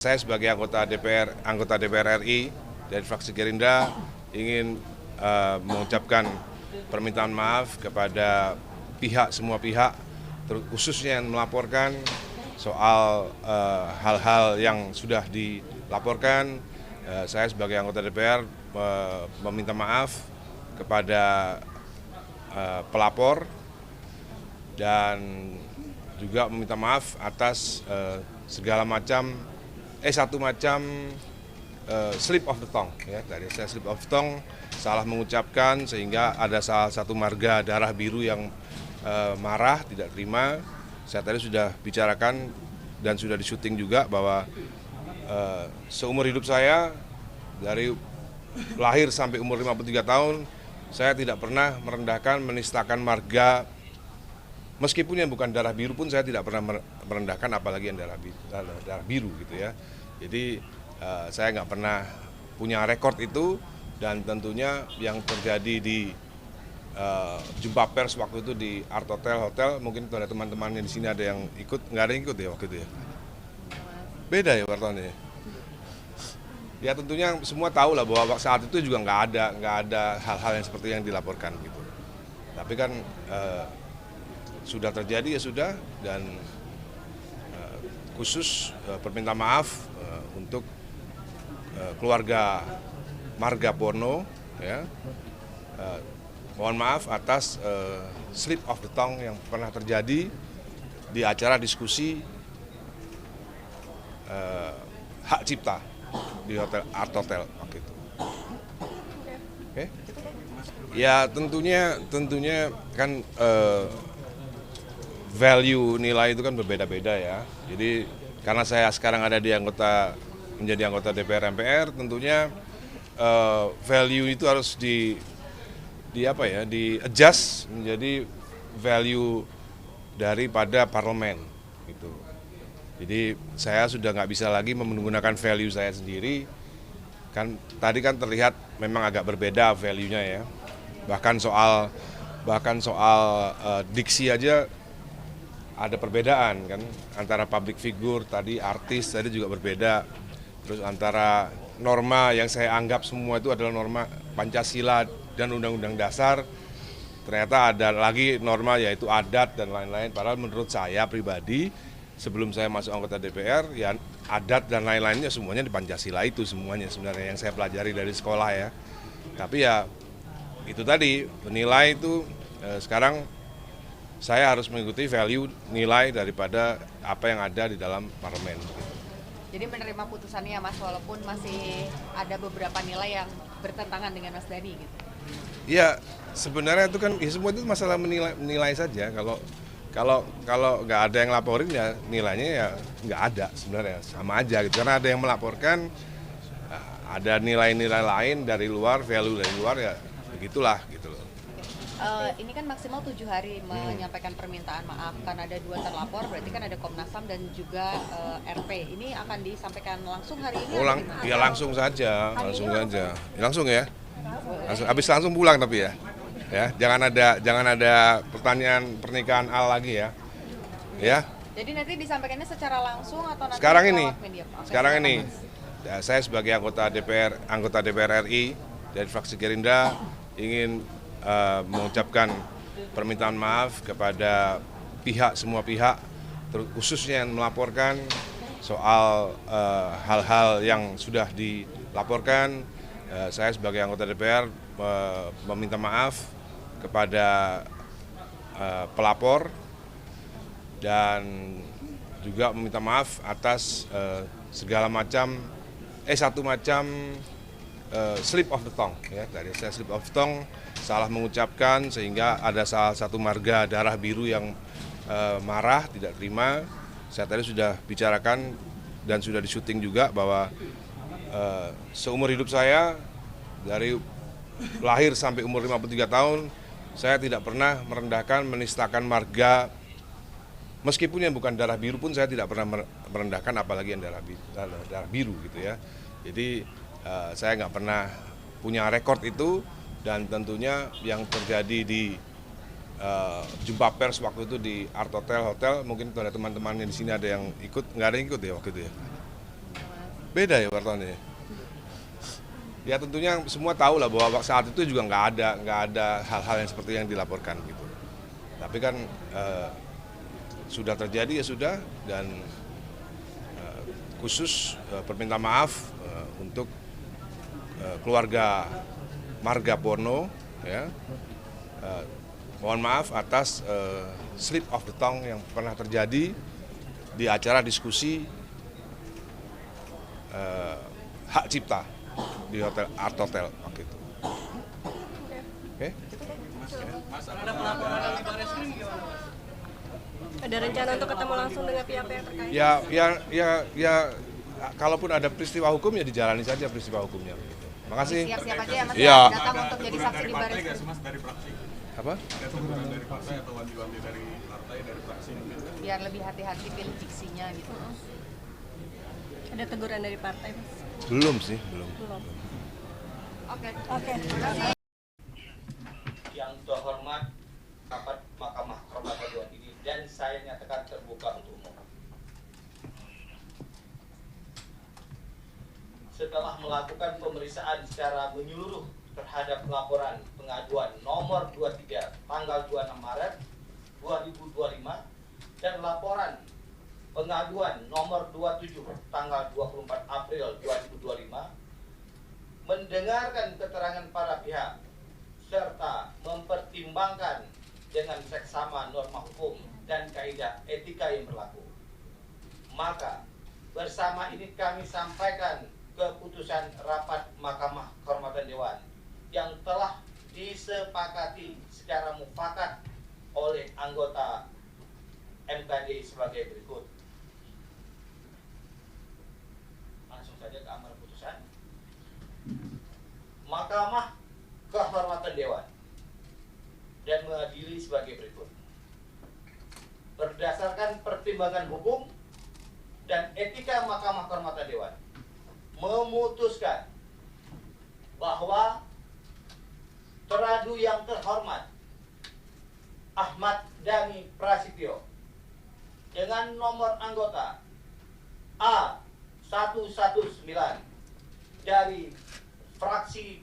Saya sebagai anggota DPR RI dari fraksi Gerindra ingin mengucapkan permintaan maaf kepada semua pihak, khususnya yang melaporkan soal hal-hal yang sudah dilaporkan. Saya sebagai anggota DPR meminta maaf kepada pelapor dan juga meminta maaf atas segala macam slip of the tongue, ya, dari saya slip of the tongue, salah mengucapkan sehingga ada salah satu marga darah biru yang marah, tidak terima. Saya tadi sudah bicarakan dan sudah disyuting juga bahwa seumur hidup saya dari lahir sampai umur 53 tahun saya tidak pernah merendahkan, menistakan marga. Meskipun yang bukan darah biru pun saya tidak pernah merendahkan, apalagi yang darah biru gitu ya. Jadi saya nggak pernah punya rekor itu, dan tentunya yang terjadi di jumpa pers waktu itu di Art Hotel, mungkin ada teman-temannya di sini ada yang ikut, nggak ada yang ikut ya waktu itu ya. Beda ya wartawannya. Ya tentunya semua tahu lah bahwa saat itu juga nggak ada hal-hal yang seperti yang dilaporkan gitu. Tapi kan sudah terjadi ya sudah, dan khusus permintaan maaf untuk keluarga marga Porno, ya. Mohon maaf atas slip of the tongue yang pernah terjadi di acara diskusi hak cipta di Art Hotel waktu itu. Oke? Ya tentunya kan value nilai itu kan berbeda-beda ya. Jadi karena saya sekarang ada menjadi anggota DPR MPR, tentunya value itu harus di adjust menjadi value daripada parlemen gitu. Jadi saya sudah nggak bisa lagi menggunakan value saya sendiri. Kan tadi kan terlihat memang agak berbeda value-nya ya. Bahkan soal diksi aja ada perbedaan kan, antara public figure tadi, artis tadi juga berbeda. Terus antara norma yang saya anggap semua itu adalah norma Pancasila dan Undang-Undang Dasar, ternyata ada lagi norma yaitu adat dan lain-lain. Padahal menurut saya pribadi, sebelum saya masuk anggota DPR, ya adat dan lain-lainnya semuanya di Pancasila itu semuanya sebenarnya yang saya pelajari dari sekolah ya. Tapi ya itu tadi, menilai itu sekarang saya harus mengikuti value nilai daripada apa yang ada di dalam parlemen. Jadi menerima putusannya Mas, walaupun masih ada beberapa nilai yang bertentangan dengan Mas Dhani gitu. Ya sebenarnya itu kan ya semua itu masalah menilai saja. Kalau nggak ada yang laporin ya nilainya ya nggak ada sebenarnya, sama aja gitu. Karena ada yang melaporkan, ada nilai-nilai lain dari luar, value dari luar, ya begitulah gitu loh. Ini kan maksimal 7 hari menyampaikan permintaan maaf, kan ada 2 terlapor, berarti kan ada Komnas HAM dan juga RP. Ini akan disampaikan langsung hari ini? Ya langsung saja. Langsung ya. Langsung pulang tapi ya. Ya, jangan ada pertanyaan pernikahan Al lagi ya. Ya. Jadi nanti disampaikannya secara langsung atau nanti sekarang ini saya sebagai anggota DPR RI dari fraksi Gerindra ingin mengucapkan permintaan maaf kepada semua pihak, khususnya yang melaporkan soal hal-hal yang sudah dilaporkan. Saya sebagai anggota DPR meminta maaf kepada pelapor dan juga meminta maaf atas segala macam slip of the tongue, ya, dari saya slip of the tongue, salah mengucapkan sehingga ada salah satu marga darah biru yang marah, tidak terima. Saya tadi sudah bicarakan dan sudah disyuting juga bahwa seumur hidup saya dari lahir sampai umur 53 tahun saya tidak pernah merendahkan, menistakan marga. Meskipun yang bukan darah biru pun saya tidak pernah merendahkan, apalagi yang darah biru gitu ya. Jadi saya nggak pernah punya rekor itu, dan tentunya yang terjadi di jumpa pers waktu itu di Art Hotel, mungkin ada teman-temannya di sini ada yang ikut, nggak ada yang ikut ya waktu itu ya. Beda ya wartawan ini. Ya tentunya semua tahu lah bahwa saat itu juga nggak ada hal-hal yang seperti yang dilaporkan gitu. Tapi kan sudah terjadi ya sudah, dan khusus permintaan maaf untuk keluarga Marga Porno, ya. Mohon maaf atas slip of the tongue yang pernah terjadi di acara diskusi hak cipta di hotel Art Hotel waktu itu. Oke? Ada rencana untuk ketemu langsung dengan pihak-pihak terkait? Ya, kalaupun ada peristiwa hukum ya dijalani saja peristiwa hukumnya. Makasih. Siap-siap aja ya Mas Iya. datang untuk jadi saksi di baris. Apa? Dari partai atau wanti-wanti dari partai, dari fraksi mungkin? Biar lebih hati-hati pilih diksinya gitu. Ada teguran dari partai, Mas? Belum sih, belum. Belum. Oke. Oke. Yang terhormat rapat Mahkamah Kehormatan Dewan ini, dan saya nyatakan terbuka untuk umum. Setelah melakukan pemeriksaan secara menyeluruh terhadap laporan pengaduan nomor 23 tanggal 26 Maret 2025 dan laporan pengaduan nomor 27 tanggal 24 April 2025, mendengarkan keterangan para pihak serta mempertimbangkan dengan seksama norma hukum dan kaidah etika yang berlaku, maka bersama ini kami sampaikan keputusan rapat Mahkamah Kehormatan Dewan yang telah disepakati secara mufakat oleh anggota MKD sebagai berikut. Langsung saja ke amar putusan. Mahkamah Kehormatan Dewan dan mengadili sebagai berikut. Berdasarkan pertimbangan hukum dan etika Mahkamah Kehormatan Dewan, memutuskan bahwa teradu yang terhormat Ahmad Dhani Prasetyo dengan nomor anggota A119 dari fraksi